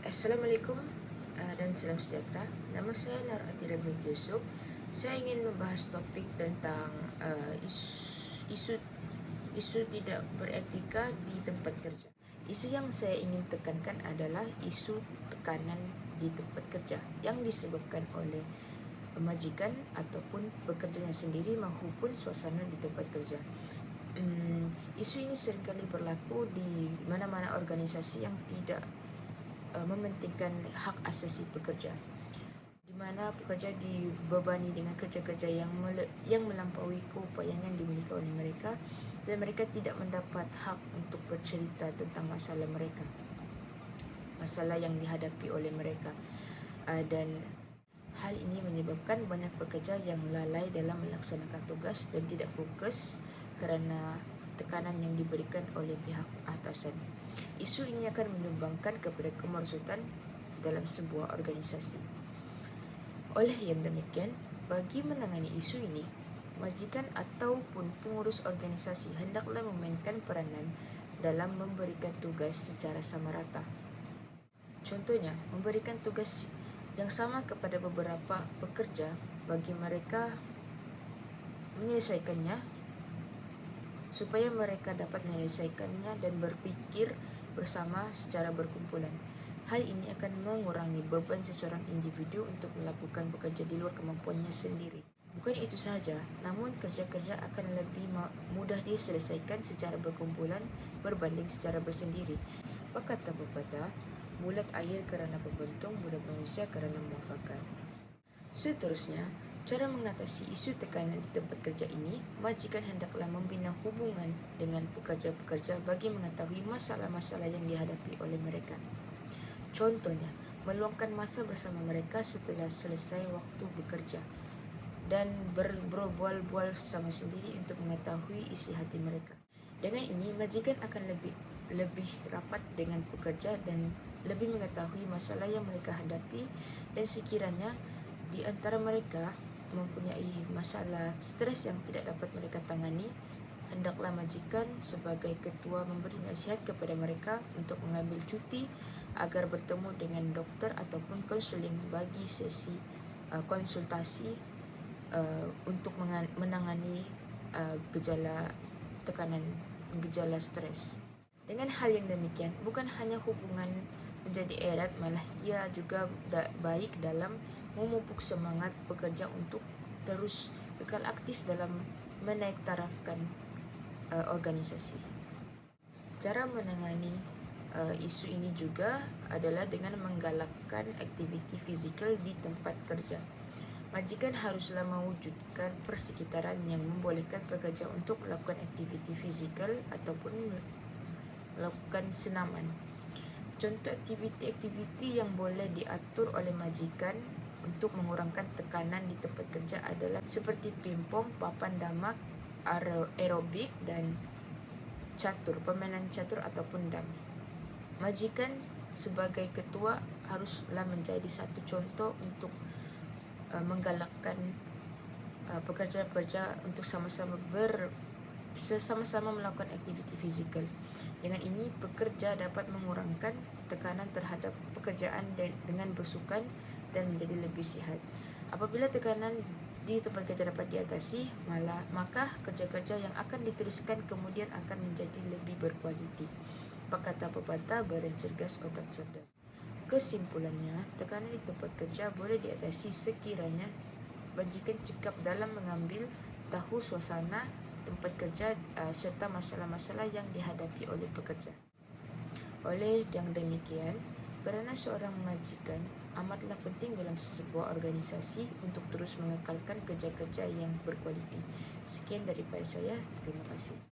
Assalamualaikum dan salam sejahtera. Nama saya Nur Atira binti Yusuf. Saya ingin membahas topik tentang isu tidak beretika di tempat kerja. Isu yang saya ingin tekankan adalah isu tekanan di tempat kerja yang disebabkan oleh majikan ataupun pekerjanya sendiri maupun suasana di tempat kerja. Isu ini seringkali berlaku di mana-mana organisasi yang tidak mementingkan hak asasi pekerja, di mana pekerja dibebani dengan kerja-kerja yang melampaui keupayaan yang dimiliki oleh mereka, dan mereka tidak mendapat hak untuk bercerita tentang masalah mereka, masalah yang dihadapi oleh mereka. Dan hal ini menyebabkan banyak pekerja yang lalai dalam melaksanakan tugas dan tidak fokus kerana tekanan yang diberikan oleh pihak atasan. Isu ini akan menyumbangkan kepada kemerosotan dalam sebuah organisasi. Oleh yang demikian, bagi menangani isu ini, majikan ataupun pengurus organisasi hendaklah memainkan peranan dalam memberikan tugas secara sama rata. Contohnya, memberikan tugas yang sama kepada beberapa pekerja bagi mereka menyelesaikannya, supaya mereka dapat menyelesaikannya dan berpikir bersama secara berkumpulan. Hal ini akan mengurangi beban seseorang individu untuk melakukan pekerja di luar kemampuannya sendiri. Bukan itu sahaja, namun kerja-kerja akan lebih mudah diselesaikan secara berkumpulan berbanding secara bersendiri. Berkata pepatah, bulat air kerana pembentung, bulat manusia kerana muafakat. Seterusnya, cara mengatasi isu tekanan di tempat kerja ini, majikan hendaklah membina hubungan dengan pekerja-pekerja bagi mengetahui masalah-masalah yang dihadapi oleh mereka. Contohnya, meluangkan masa bersama mereka setelah selesai waktu bekerja dan berbual-bual sama sendiri untuk mengetahui isi hati mereka. Dengan ini, majikan akan lebih rapat dengan pekerja dan lebih mengetahui masalah yang mereka hadapi, dan sekiranya di antara mereka mempunyai masalah stres yang tidak dapat mereka tangani, hendaklah majikan sebagai ketua memberi nasihat kepada mereka untuk mengambil cuti agar bertemu dengan doktor ataupun konseling bagi sesi konsultasi untuk menangani gejala tekanan, gejala stres. Dengan hal yang demikian, bukan hanya hubungan menjadi erat, malah ia juga baik dalam memupuk semangat pekerja untuk terus kekal aktif dalam menaik tarafkan organisasi. Cara menangani isu ini juga adalah dengan menggalakkan aktiviti fizikal di tempat kerja. Majikan haruslah mewujudkan persekitaran yang membolehkan pekerja untuk melakukan aktiviti fizikal ataupun melakukan senaman. Contoh aktiviti-aktiviti yang boleh diatur oleh majikan untuk mengurangkan tekanan di tempat kerja adalah seperti pingpong, papan damak, aerobik, dan catur, permainan catur ataupun dam. Majikan sebagai ketua haruslah menjadi satu contoh untuk menggalakkan pekerja-pekerja untuk sama-sama melakukan aktiviti fizikal. Dengan ini, pekerja dapat mengurangkan tekanan terhadap pekerjaan dengan bersukan dan menjadi lebih sihat. Apabila tekanan di tempat kerja dapat diatasi, maka kerja-kerja yang akan diteruskan kemudian akan menjadi lebih berkualiti. Berkata pepatah, badan cergas, otak cerdas. Kesimpulannya, tekanan di tempat kerja boleh diatasi sekiranya majikan cekap dalam mengambil tahu suasana tempat kerja serta masalah-masalah yang dihadapi oleh pekerja. Oleh yang demikian, peranan seorang majikan amatlah penting dalam sebuah organisasi untuk terus mengekalkan kerja-kerja yang berkualiti. Sekian daripada saya, terima kasih.